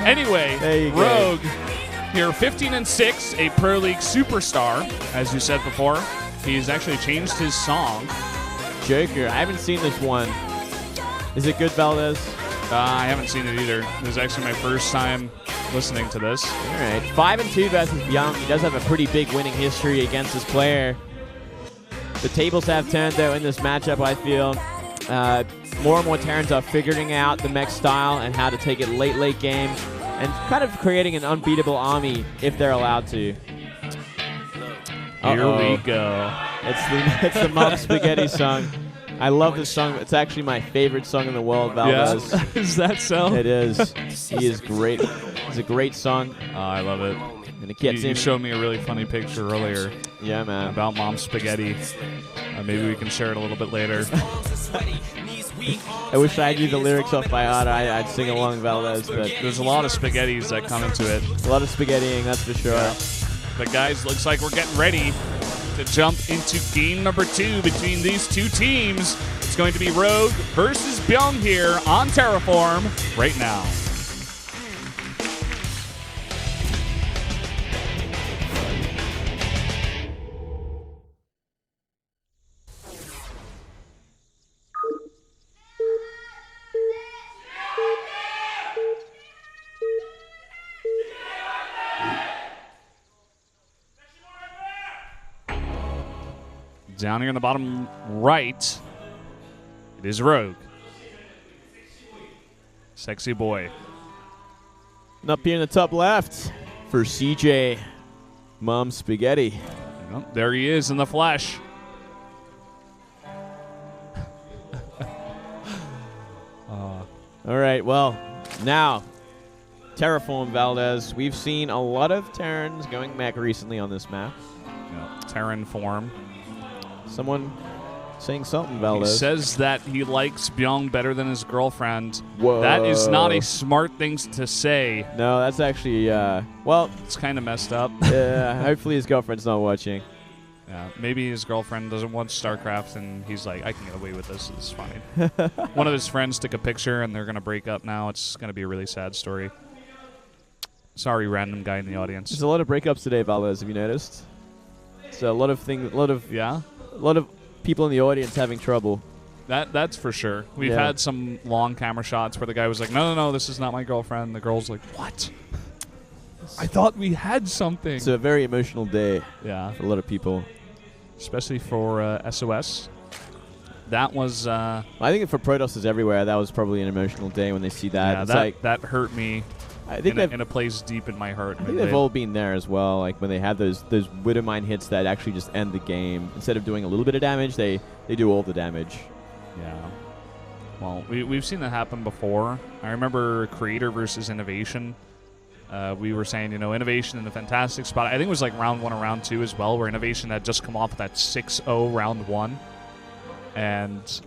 Anyway, Rogue here, 15-6, a Pro League superstar, as you said before. He's actually changed his song. Joker, I haven't seen this one. Is it good, Valdez? I haven't seen it either. This is actually my first time listening to this. All right, 5-2 versus Bbyong. He does have a pretty big winning history against this player. The tables have turned, though, in this matchup, I feel. More and more Terrans are figuring out the mech style and how to take it late game and kind of creating an unbeatable army if they're allowed to. Here we go. It's the Mom Spaghetti song. I love this song. It's actually my favorite song in the world, Valdez. Yeah. Is that so? It is. He is great. It's a great song. Oh, I love it. And it gets you showed me a really funny picture earlier. Yeah, man. About Mom Spaghetti. Maybe we can share it a little bit later. I wish I knew the lyrics off by heart. I'd sing along, Valdez. But there's a lot of spaghettis that come into it. A lot of spaghettiing, that's for sure. Yeah. But guys, looks like we're getting ready to jump into game number 2 between these two teams. It's going to be Rogue versus Bbyong here on Terraform right now. Down here in the bottom right, it is Rogue. Sexy boy. And up here in the top left for CJ, Mom Spaghetti. Oh, there he is in the flesh. All right, well, now, Terraform, Valdez. We've seen a lot of Terrans going mech recently on this map. Yeah, Terran form. Someone saying something, Valdez. He says that he likes Bbyong better than his girlfriend. Whoa. That is not a smart thing to say. No, that's actually, well. It's kind of messed up. Yeah, hopefully his girlfriend's not watching. Yeah, maybe his girlfriend doesn't want Starcraft, and he's like, I can get away with this. It's fine. One of his friends took a picture, and they're going to break up now. It's going to be a really sad story. Sorry, random guy in the audience. There's a lot of breakups today, Valdez, have you noticed? So a lot of things, a lot of people in the audience having trouble. That's for sure. We've had some long camera shots where the guy was like, no, this is not my girlfriend. The girl's like, what? I thought we had something. It's a very emotional day for a lot of people. Especially for SOS. That was... I think for Protosses everywhere, that was probably an emotional day when they see that. Yeah, that hurt me. I think in a place deep in my heart. I think they've all been there as well. Like when they have those Widowmine hits that actually just end the game. Instead of doing a little bit of damage, they do all the damage. Yeah. Well, we've seen that happen before. I remember Creator versus Innovation. We were saying, Innovation in a fantastic spot. I think it was like round 1 or round 2 as well, where Innovation had just come off that 6-0 round 1. And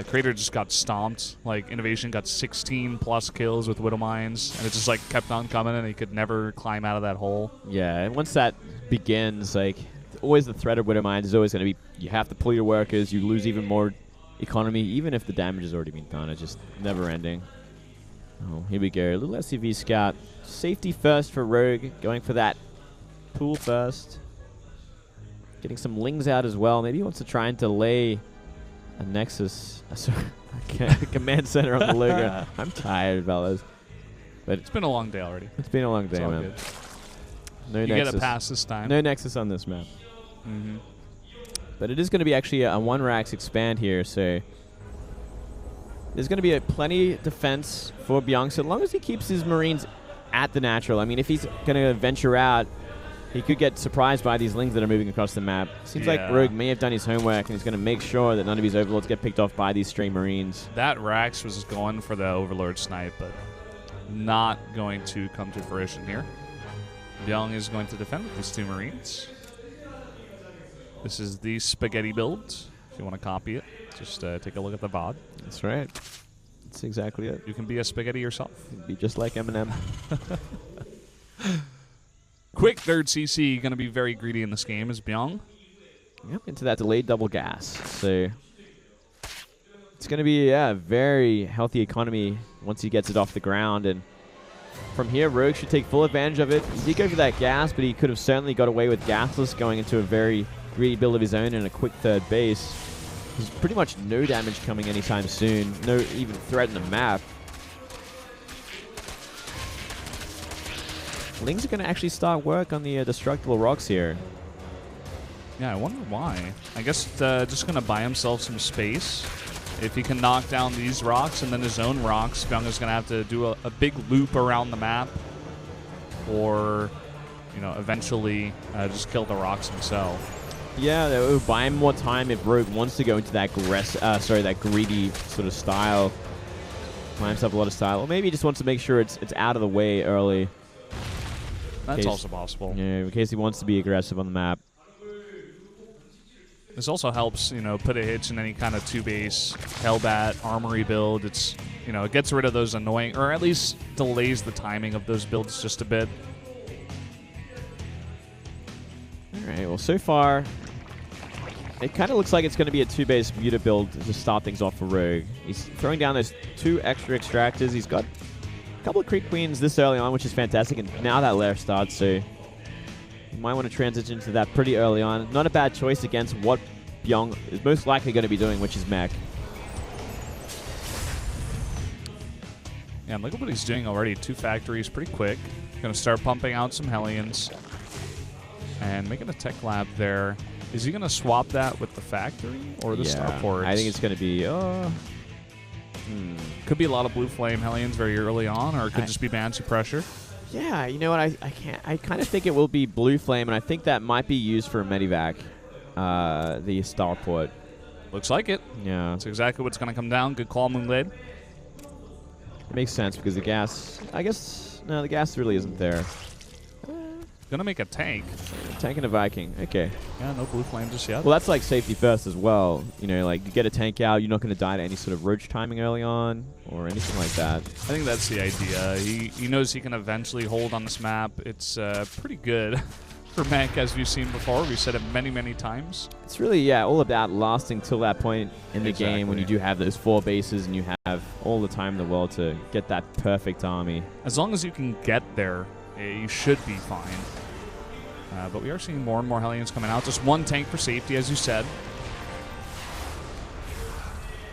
Creator just got stomped. Like, Innovation got 16-plus kills with Widowmines, and it just, like, kept on coming, and he could never climb out of that hole. Yeah, and once that begins, like, always the threat of Widowmines is always going to be, you have to pull your workers, you lose even more economy, even if the damage has already been done. It's just never ending. Oh, here we go. A little SUV scout. Safety first for Rogue, going for that pool first. Getting some lings out as well. Maybe he wants to try and delay a Nexus, a command center on the logo. I'm tired, fellas. But it's been a long day already. It's been a long day, man. Good. No you Nexus. Get a pass this time. No Nexus on this map. Mm-hmm. But it is going to be actually a 1-Rax expand here, so there's going to be plenty defense for Bbyong, so long as he keeps his Marines at the natural. I mean, if he's going to venture out, he could get surprised by these lings that are moving across the map. Seems like Rogue may have done his homework, and he's going to make sure that none of his Overlords get picked off by these stray Marines. That Rax was going for the Overlord snipe, but not going to come to fruition here. Bbyong is going to defend with his 2 Marines. This is the spaghetti build. If you want to copy it, just take a look at the VOD. That's right. That's exactly it. You can be a spaghetti yourself. You'd be just like Eminem. Quick third CC, going to be very greedy in this game is Bbyong. Yep, into that delayed double gas. So it's going to be a very healthy economy once he gets it off the ground. And From here, Rogue should take full advantage of it. He did go for that gas, but he could have certainly got away with gasless going into a very greedy build of his own and a quick third base. There's pretty much no damage coming anytime soon. No even threat in the map. Lings are going to actually start work on the destructible rocks here. Yeah, I wonder why. I guess just going to buy himself some space. If he can knock down these rocks and then his own rocks, Bbyong is going to have to do a big loop around the map. Or, you know, eventually just kill the rocks himself. Yeah, that would buy him more time if Rogue wants to go into that that greedy sort of style. Buy himself a lot of style. Or maybe he just wants to make sure it's out of the way early. That's also possible. Yeah, in case he wants to be aggressive on the map. This also helps, you know, put a hitch in any kind of 2-base Hellbat armory build. It's, you know, it gets rid of those annoying, or at least delays the timing of those builds just a bit. All right, well, so far, it kind of looks like it's going to be a 2-base Muta build to start things off for Rogue. He's throwing down those 2 extra extractors. He's got a couple of Creep Queens this early on, which is fantastic, and now that lair starts, so you might want to transition to that pretty early on. Not a bad choice against what Bbyong is most likely going to be doing, which is mech. Yeah, and look at what he's doing already. 2 factories pretty quick. Going to start pumping out some Hellions. And making a tech lab there. Is he going to swap that with the factory or the starports? I think it's going to be... Could be a lot of Blue Flame Hellions very early on, or it could just be Banshee pressure. Yeah, you know what? I kind of think it will be Blue Flame, and I think that might be used for a Medivac, the starport. Looks like it. Yeah. That's exactly what's going to come down. Good call, Moonblade. It makes sense because the gas... I guess... No, the gas really isn't there. Gonna make a tank. Tank and a Viking. Okay. Yeah, no Blue Flame just yet. Well, that's like safety first as well. You know, like you get a tank out, you're not going to die to any sort of roach timing early on or anything like that. I think that's the idea. He knows he can eventually hold on this map. It's pretty good for mech, as we've seen before. We've said it many, many times. It's really, all about lasting till that point in the game when you do have those 4 bases and you have all the time in the world to get that perfect army. As long as you can get there, you should be fine. But we are seeing more and more Hellions coming out. Just 1 tank for safety, as you said.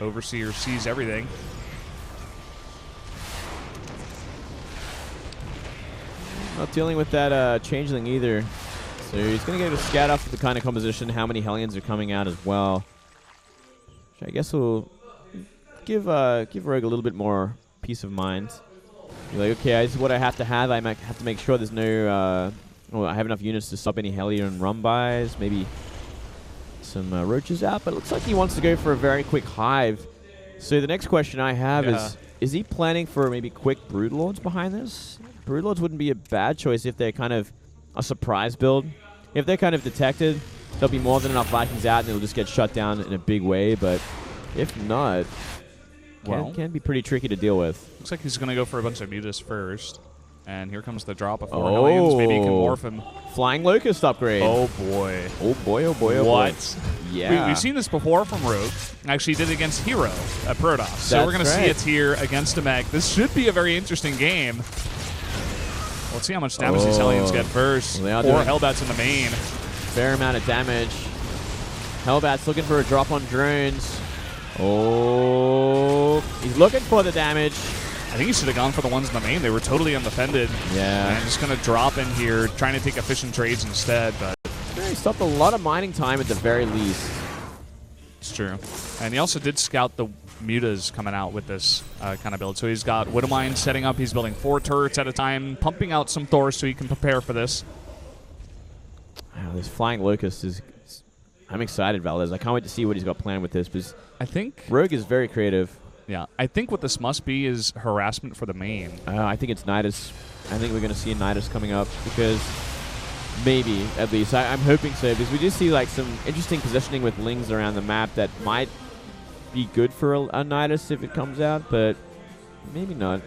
Overseer sees everything. Not dealing with that changeling either. So he's going to get a scout off the kind of composition, how many Hellions are coming out as well. Which I guess will give Rogue a little bit more peace of mind. You're like, okay, this is what I have to have. I might have to make sure there's no... I have enough units to stop any Hellion run buys. Maybe some roaches out. But it looks like he wants to go for a very quick hive. So the next question I have is he planning for maybe quick Broodlords behind this? Broodlords wouldn't be a bad choice if they're kind of a surprise build. If they're kind of detected, there'll be more than enough Vikings out and it'll just get shut down in a big way. But if not, can be pretty tricky to deal with. Looks like he's going to go for a bunch of Mutas first. And here comes the drop of 4 Hellions. Maybe he can morph him. Flying Locust upgrade. Oh, boy. Oh, boy, oh, boy, oh, what? boy. Yeah. We've seen this before from Rogue. Actually, he did it against Hero at Protoss. So we're going to see it here against a mech. This should be a very interesting game. Let's see how much damage these Hellions get first. Well, 4 Hellbats in the main. Fair amount of damage. Hellbat's looking for a drop on drones. Oh, he's looking for the damage. I think he should have gone for the ones in the main. They were totally undefended. Yeah. And just going to drop in here, trying to take efficient trades instead. But he stopped a lot of mining time at the very least. It's true. And he also did scout the Mutas coming out with this kind of build. So he's got Widowmine setting up. He's building 4 turrets at a time, pumping out some Thors so he can prepare for this. Wow, this Flying Locust is... I'm excited, Valdez. I can't wait to see what he's got planned with this. Because I think Rogue is very creative. Yeah, I think what this must be is harassment for the main. I think it's Nidus. I think we're going to see Nidus coming up because maybe, at least. I'm hoping so because we do see like some interesting positioning with Lings around the map that might be good for a Nidus if it comes out, but maybe not.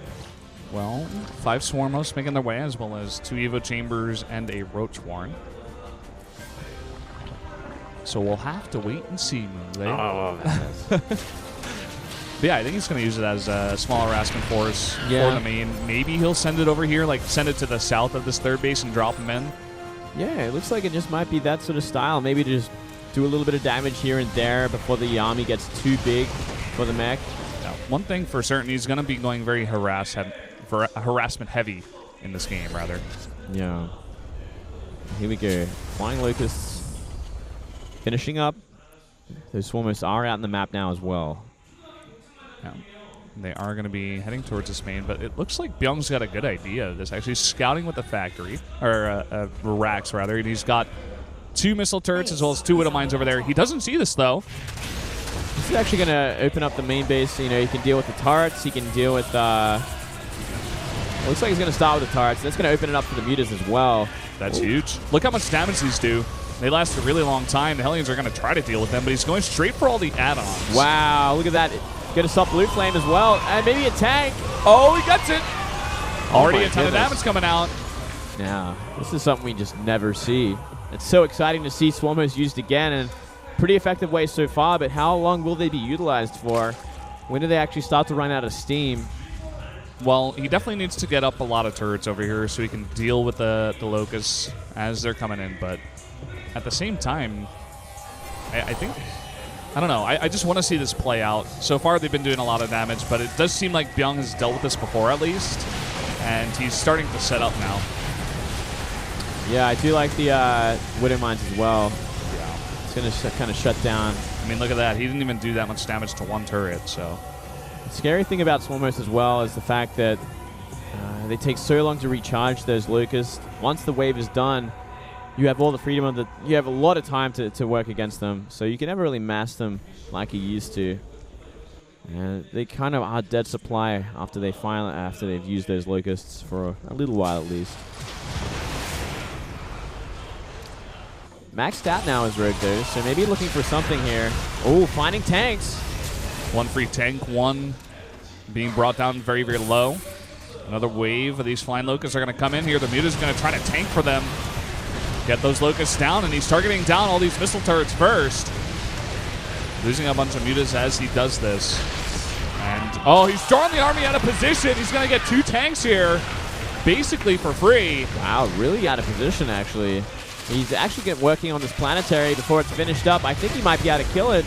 Well, 5 Swarmos making their way as well as 2 Evo Chambers and a Roach Warren. So we'll have to wait and see, Moonblade. Oh, But yeah, I think he's going to use it as a small harassment force for the main. Maybe he'll send it over here, like send it to the south of this third base and drop him in. Yeah, it looks like it just might be that sort of style. Maybe to just do a little bit of damage here and there before the army gets too big for the mech. Now, one thing for certain, he's going to be going very harassment heavy in this game, rather. Yeah. Here we go. Flying Locusts finishing up. Those Swarmers are out in the map now as well. Yeah. They are going to be heading towards this main, but it looks like Bbyong's got a good idea of this. Actually, scouting with the factory, or racks rather, and he's got 2 missile turrets as well as 2 Widow Mines over there. He doesn't see this though. This is actually going to open up the main base. You know, he can deal with the turrets. He can deal with. It looks like he's going to start with the turrets. That's going to open it up for the mutas as well. That's huge. Look how much damage these do. They last a really long time. The Hellions are going to try to deal with them, but he's going straight for all the add-ons. Wow, look at that. Going to stop Blue Flame as well. And maybe a tank. Oh, he gets it. Already a ton of damage coming out. Yeah, this is something we just never see. It's so exciting to see Swarmers used again, and pretty effective way so far, but how long will they be utilized for? When do they actually start to run out of steam? Well, he definitely needs to get up a lot of turrets over here so he can deal with the Locusts as they're coming in, but at the same time, I think, I don't know, I just want to see this play out. So far, they've been doing a lot of damage, but it does seem like Bbyong has dealt with this before at least, and he's starting to set up now. Yeah, I do like the Widow Mines as well. Yeah. It's going to kind of shut down. I mean, look at that. He didn't even do that much damage to 1 turret, so. The scary thing about Swarmers as well is the fact that they take so long to recharge those Locusts. Once the wave is done, you have all the freedom of you have a lot of time to work against them, so you can never really mass them like you used to. And they kind of are dead supply after they've used those Locusts for a little while at least. Maxed out now is Rogue though, so maybe looking for something here. Oh, finding tanks. 1 free tank, 1 being brought down very, very low. Another wave of these flying Locusts are going to come in here. The Muta's going to try to tank for them. Get those Locusts down, and he's targeting down all these missile turrets first. Losing a bunch of Mutas as he does this. And, oh, he's drawing the army out of position. He's going to get 2 tanks here, basically for free. Wow, really out of position, actually. He's actually working on this planetary before it's finished up. I think he might be able to kill it.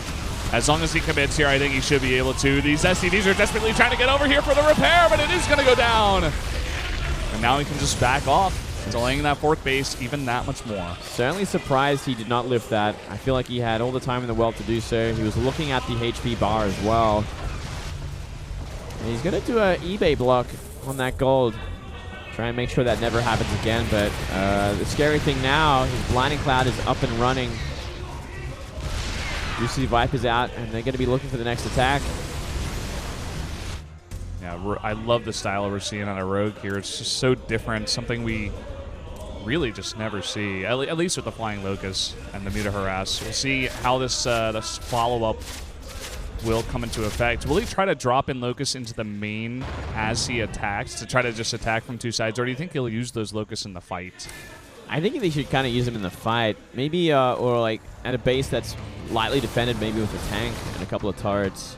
As long as he commits here, I think he should be able to. These SCVs are desperately trying to get over here for the repair, but it is going to go down. And now he can just back off, delaying that 4th base even that much more. Certainly surprised he did not lift that. I feel like he had all the time in the world to do so. He was looking at the HP bar as well. And he's going to do an eBay block on that gold. Try and make sure that never happens again, but the scary thing now, his Blinding Cloud is up and running. You see Viper's out, and they're going to be looking for the next attack. Yeah, I love the style we're seeing on a Rogue here. It's just so different, something we really just never see, at least with the Flying Locust and the Muta Harass. We'll see how this follow-up will come into effect. Will he try to drop in Locusts into the main as he attacks to try to just attack from 2 sides, or do you think he'll use those Locusts in the fight? I think they should kind of use them in the fight. Maybe, or like at a base that's lightly defended, maybe with a tank and a couple of turrets.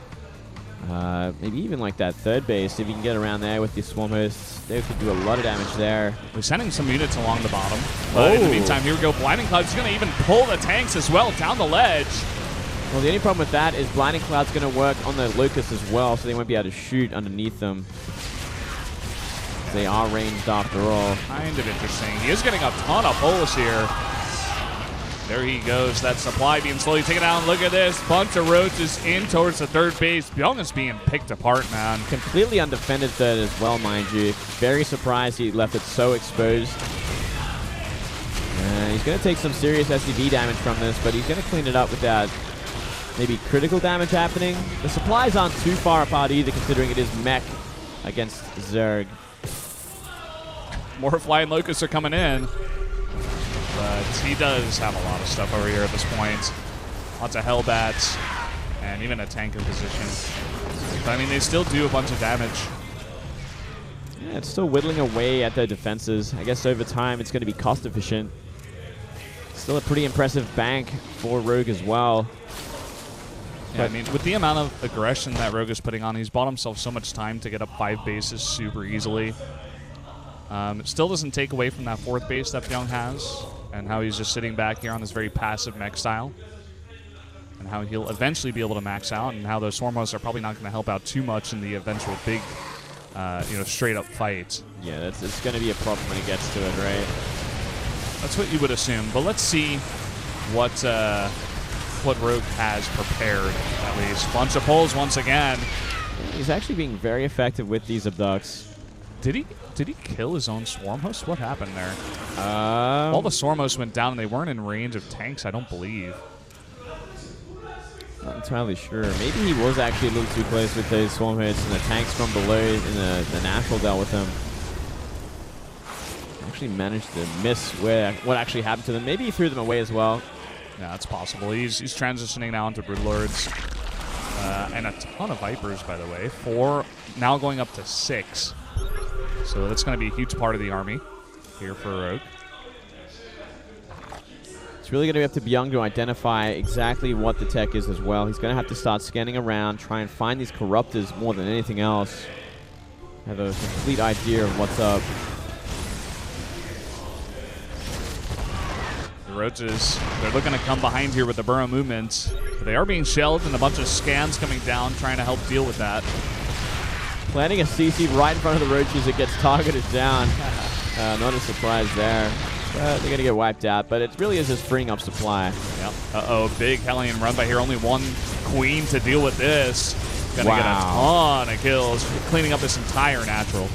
Maybe even like that 3rd base, if you can get around there with the Swarm Hosts, they could do a lot of damage there. We're sending some units along the bottom. In the meantime, here we go. Blinding Cloud is going to even pull the tanks as well down the ledge. Well, the only problem with that is Blinding Cloud's going to work on the Locusts as well, so they won't be able to shoot underneath them. They are ranged after all. Kind of interesting. He is getting a ton of pulls here. There he goes. That supply being slowly taken down. Look at this. Bunch of roaches in towards the 3rd base. Bbyong is being picked apart, man. Completely undefended 3rd as well, mind you. Very surprised he left it so exposed. He's going to take some serious SCV damage from this, but he's going to clean it up without maybe critical damage happening. The supplies aren't too far apart either, considering it is mech against Zerg. More Flying Locusts are coming in, but he does have a lot of stuff over here at this point. Lots of Hellbats, and even a tank in position. But I mean, they still do a bunch of damage. Yeah, it's still whittling away at their defenses. I guess over time it's going to be cost efficient. Still a pretty impressive bank for Rogue as well. Yeah, I mean, with the amount of aggression that Rogue is putting on, he's bought himself so much time to get up 5 bases super easily. It still doesn't take away from that 4th base that Bbyong has, and how he's just sitting back here on this very passive mech style, and how he'll eventually be able to max out, and how those Swarmos are probably not going to help out too much in the eventual big, straight-up fight. Yeah, it's going to be a problem when it gets to it, right? That's what you would assume, but let's see what Rogue has prepared, at least. Bunch of pulls once again. He's actually being very effective with these abducts. Did he kill his own Swarm host? What happened there? All the Swarm hosts went down, and they weren't in range of tanks, I don't believe. Not entirely sure. Maybe he was actually a little too close with those Swarm hits, and the tanks from below in the natural dealt with him. Actually managed to miss what actually happened to them. Maybe he threw them away as well. Yeah, that's possible. He's transitioning now into Broodlords. And a ton of Vipers, by the way. 4, now going up to 6. So that's going to be a huge part of the army here for Rogue. It's really going to be up to Bbyong to identify exactly what the tech is as well. He's going to have to start scanning around, try and find these corruptors more than anything else. Have a complete idea of what's up. The Roaches, they're looking to come behind here with the burrow movement. But they are being shelled, and a bunch of scans coming down, trying to help deal with that. Planting a CC right in front of the Roaches, it gets targeted down. Not a surprise there. They're going to get wiped out, but it really is just freeing up supply. Yep. Uh-oh, big Hellion run by here. Only one Queen to deal with this. Gonna get a ton of kills, cleaning up this entire natural.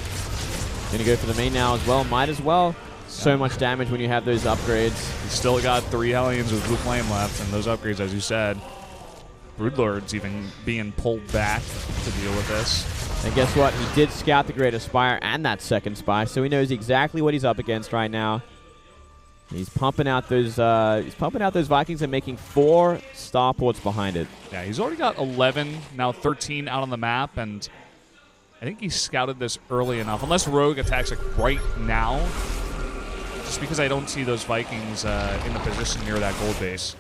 Going to go for the main now as well. Might as well. So much damage when you have those upgrades. He's still got 3 Hellions with Blue Flame left, and those upgrades, as you said. Broodlords even being pulled back to deal with this. And guess what? He did scout the Greater Spire and that second spy, so he knows exactly what he's up against right now. He's pumping out those Vikings and making 4 starports behind it. Yeah, he's already got 11, now 13 out on the map, and I think he scouted this early enough. Unless Rogue attacks like right now, just because I don't see those Vikings in the position near that gold base.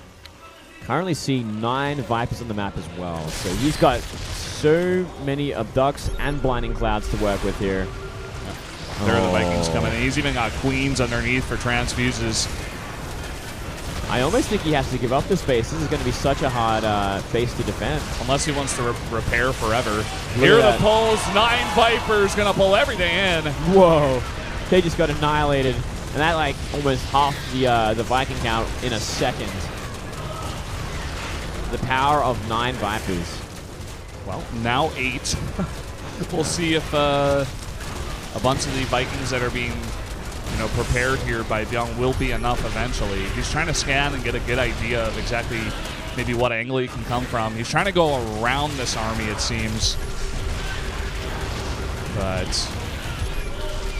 Currently seeing 9 Vipers on the map as well. So he's got so many Abducts and Blinding Clouds to work with here. There are the Vikings coming in. He's even got Queens underneath for transfuses. I almost think he has to give up this base. This is going to be such a hard base to defend. Unless he wants to repair forever. Here are the pulls. 9 Vipers going to pull everything in. Whoa. They just got annihilated. And that like almost half the Viking count in a second. The power of 9 Vipers. Well, now 8. We'll see if a bunch of the Vikings that are being, prepared here by Bbyong will be enough eventually. He's trying to scan and get a good idea of exactly maybe what angle he can come from. He's trying to go around this army, it seems. But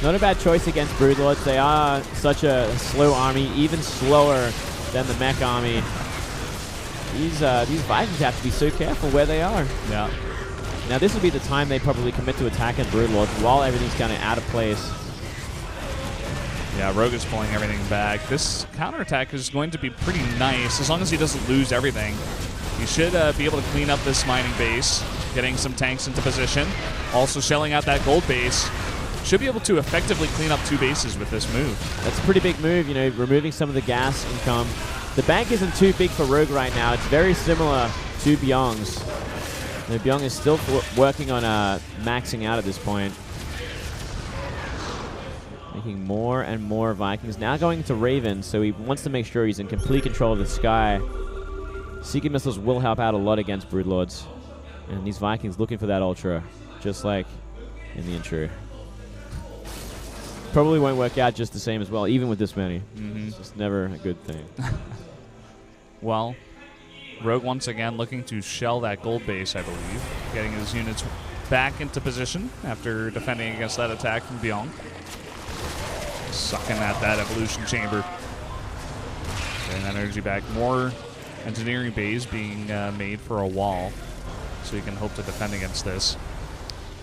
not a bad choice against Broodlords. They are such a slow army, even slower than the mech army. These Vikings have to be so careful where they are. Yeah. Now this would be the time they probably commit to attacking Broodlords while everything's kind of out of place. Yeah, Rogue is pulling everything back. This counterattack is going to be pretty nice as long as he doesn't lose everything. He should be able to clean up this mining base, getting some tanks into position. Also shelling out that gold base. Should be able to effectively clean up 2 bases with this move. That's a pretty big move, removing some of the gas income. The bank isn't too big for Rogue right now. It's very similar to Bbyong's. Bbyong is still working on maxing out at this point. Making more and more Vikings. Now going to Raven, so he wants to make sure he's in complete control of the sky. Seeking Missiles will help out a lot against Broodlords. And these Vikings looking for that Ultra, just like in the intro. Probably won't work out just the same as well, even with this many. It's just never a good thing. Well, Rogue once again looking to shell that gold base, I believe. Getting his units back into position after defending against that attack from Bbyong. Sucking at that evolution chamber. Getting that energy back. More engineering bays being made for a wall, so he can hope to defend against this.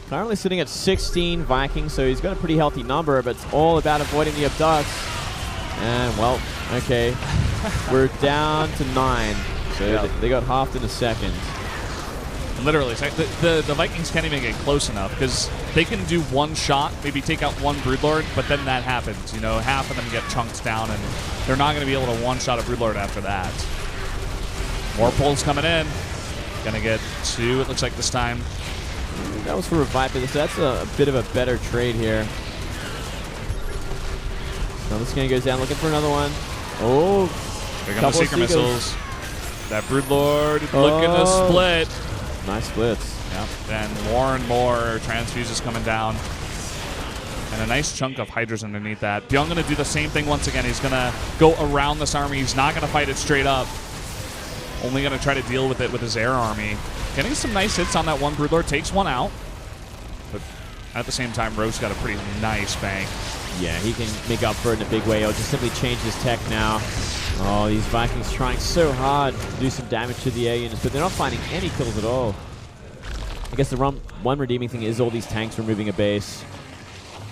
Currently sitting at 16 Vikings, so he's got a pretty healthy number, but it's all about avoiding the abducts. And, well, okay. We're down to 9. So they got halved in a second. Literally, it's like the Vikings can't even get close enough because they can do one shot, maybe take out one Broodlord, but then that happens. You know, half of them get chunked down, and they're not going to be able to one-shot a Broodlord after that. More pulls coming in. Going to get 2, it looks like this time. That was for a Viper, so that's a bit of a better trade here. So this guy goes down looking for another one. Oh, here come the Seeker Missiles. That Broodlord looking to split. Nice splits. Yep. And more transfuses coming down. And a nice chunk of Hydras underneath that. Bbyong going to do the same thing once again. He's going to go around this army. He's not going to fight it straight up. Only going to try to deal with it with his air army. Getting some nice hits on that one Broodlord. Takes one out. But at the same time, Rogue's got a pretty nice bank. Yeah, he can make up for it in a big way. He'll just simply change his tech now. Oh, these Vikings trying so hard to do some damage to the air units, but they're not finding any kills at all. I guess the one redeeming thing is all these tanks removing a base.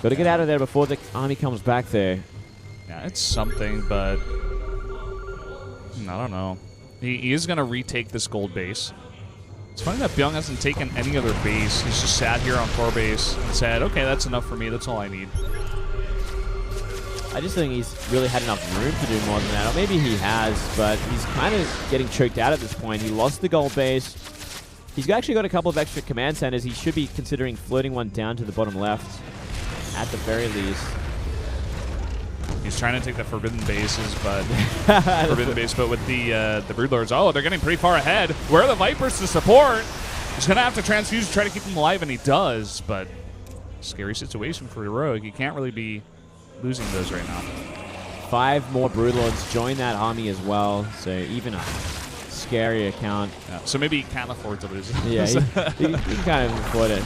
Got to get out of there before the army comes back there. Yeah, it's something, but I don't know. He is going to retake this gold base. It's funny that Bbyong hasn't taken any other base. He's just sat here on core base and said, okay, that's enough for me. That's all I need. I just think he's really had enough room to do more than that. Or maybe he has, but he's kind of getting choked out at this point. He lost the gold base. He's actually got a couple of extra command centers. He should be considering floating one down to the bottom left at the very least. He's trying to take the forbidden bases, but with the Broodlords, oh, they're getting pretty far ahead. Where are the Vipers to support? He's going to have to transfuse to try to keep them alive, and he does, but scary situation for Rogue. He can't really be losing those right now. 5 more Broodlords join that army as well, so even a scary account. Yeah, so maybe he can't afford to lose it. Yeah, he can kind of afford it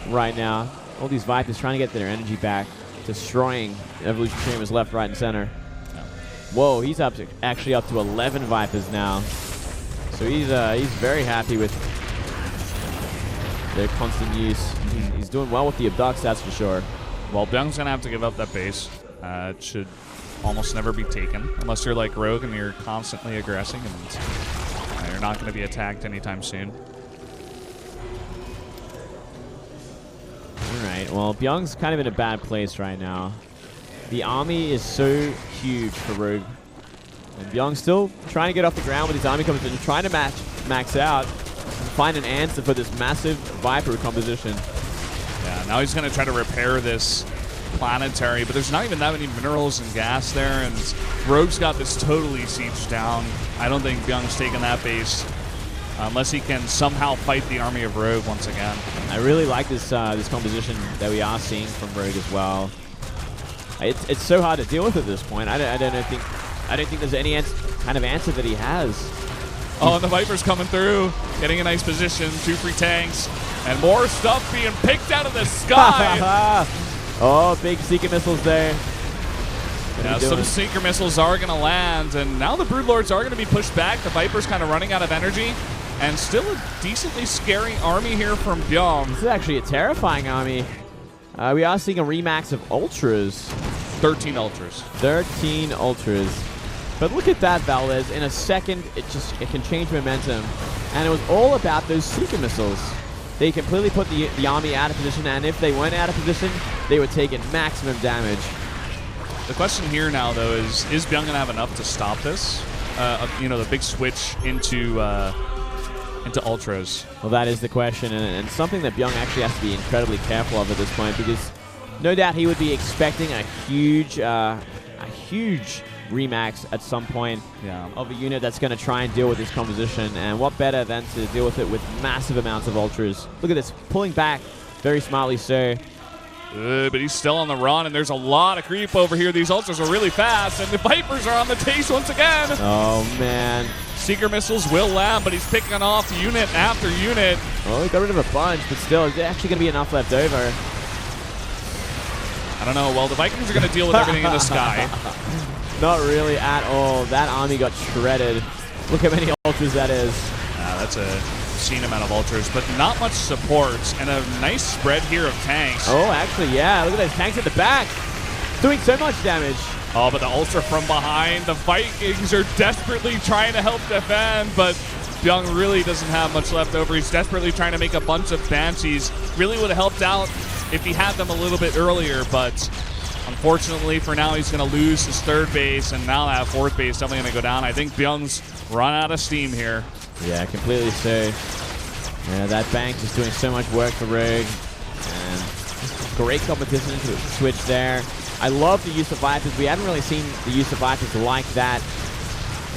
right now. All these Vipers trying to get their energy back, destroying Evolution Chambers left, right, and center. Yeah. Whoa, he's actually up to 11 Vipers now. So he's very happy with their constant use. He's doing well with the abducts, that's for sure. Well, Bbyong's going to have to give up that base. It should almost never be taken, unless you're like Rogue and you're constantly aggressing and you're not going to be attacked anytime soon. All right, well, Bbyong's kind of in a bad place right now. The army is so huge for Rogue. And Bbyong's still trying to get off the ground with his army coming in, trying to max out, and find an answer for this massive Viper composition. Yeah, now he's going to try to repair this planetary, but there's not even that many minerals and gas there, and Rogue's got this totally sieged down. I don't think Bbyong's taking that base unless he can somehow fight the army of Rogue once again. I really like this this composition that we are seeing from Rogue as well. It's so hard to deal with at this point. I don't think there's any kind of answer that he has. Oh, and the Viper's coming through, getting a nice position, 2 free tanks, and more stuff being picked out of the sky. Oh, big Seeker missiles there. Yeah, some Seeker missiles are going to land, and now the Broodlords are going to be pushed back. The Viper's kind of running out of energy, and still a decently scary army here from Bbyong. This is actually a terrifying army. We are seeing a remax of Ultras. 13 Ultras. 13 Ultras. But look at that, Valdez. In a second, it can change momentum. And it was all about those Seeker missiles. They completely put the army out of position, and if they weren't out of position, they were taking maximum damage. The question here now, though, is Bbyong going to have enough to stop this? You know, the big switch into Ultras. Well, that is the question, and something that Bbyong actually has to be incredibly careful of at this point, because no doubt he would be expecting a huge remax at some point of a unit that's going to try and deal with this composition, and what better than to deal with it with massive amounts of Ultras. Look at this, pulling back very smartly so. But he's still on the run, and there's a lot of creep over here. These Ultras are really fast, and the Vipers are on the taste once again. Oh, man. Seeker missiles will land, but he's picking off unit after unit. Oh, he got rid of a bunch, but still, is there actually going to be enough left over? I don't know. Well, the Vikings are going to deal with everything in the sky. Not really at all. That army got shredded. Look how many Ultras that is. That's a obscene amount of Ultras, but not much support, and a nice spread here of tanks. Oh, actually, yeah. Look at those tanks at the back. Doing so much damage. Oh, but the Ultra from behind. The Vikings are desperately trying to help defend, but Bbyong really doesn't have much left over. He's desperately trying to make a bunch of Banshees. Really would have helped out if he had them a little bit earlier, but unfortunately for now, he's going to lose his third base, and now that fourth base definitely going to go down. I think Byung's run out of steam here. Yeah, completely so. Yeah, that bank is doing so much work for Rig, and great competition to switch there. I love the use of Vipers. We haven't really seen the use of Vipers like that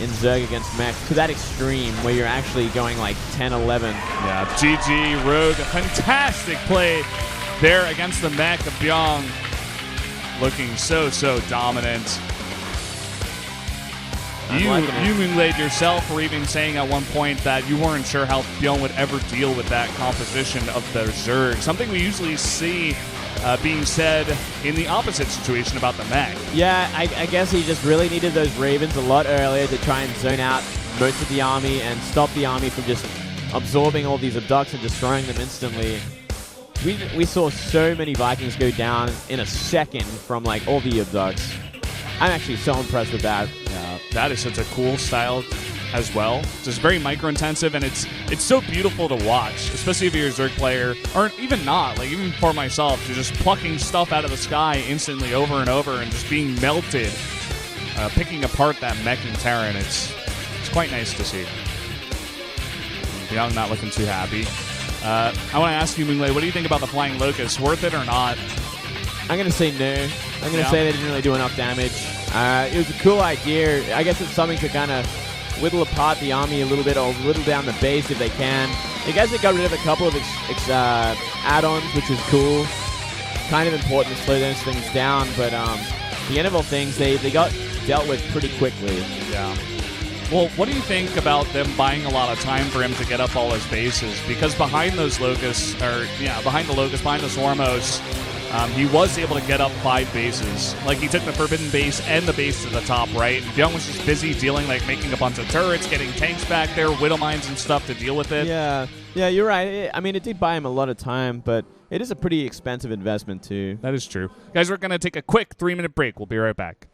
in Zerg against Mech to that extreme where you're actually going like 10-11. Yeah, GG, Rogue, a fantastic play there against the Mech of Bbyong. Looking so dominant. You Moonglade yourself were even saying at one point that you weren't sure how Bbyong would ever deal with that composition of the Zerg. Something we usually see being said in the opposite situation about the Mech. Yeah, I guess he just really needed those Ravens a lot earlier to try and zone out most of the army and stop the army from just absorbing all these abducts and destroying them instantly. We saw so many Vikings go down in a second from like all the abducts. I'm actually so impressed with that. Yeah, that is such a cool style as well. It's just very micro-intensive, and it's so beautiful to watch, especially if you're a Zerg player, or even not, like even for myself, to just plucking stuff out of the sky instantly over and over and just being melted, picking apart that mech and Terran. It's quite nice to see. Bbyong not looking too happy. I want to ask you, Moonglade, what do you think about the Flying Locust? Worth it or not? I'm going to say no. I'm going to say they didn't really do enough damage. It was a cool idea. I guess it's something to kind of whittle apart the army a little bit or whittle down the base if they can. I guess they got rid of a couple of add-ons, which was cool. Kind of important to slow those things down, but the end of all things, they got dealt with pretty quickly. Yeah. Well, what do you think about them buying a lot of time for him to get up all his bases? Because behind those locusts, behind the Swarmos, he was able to get up 5 bases. Like, he took the Forbidden base and the base to the top right. Bbyong was just busy dealing, like, making a bunch of turrets, getting tanks back there, Widow Mines and stuff to deal with it. Yeah, you're right. I mean, it did buy him a lot of time, but it is a pretty expensive investment, too. That is true. Guys, we're going to take a quick 3-minute break. We'll be right back.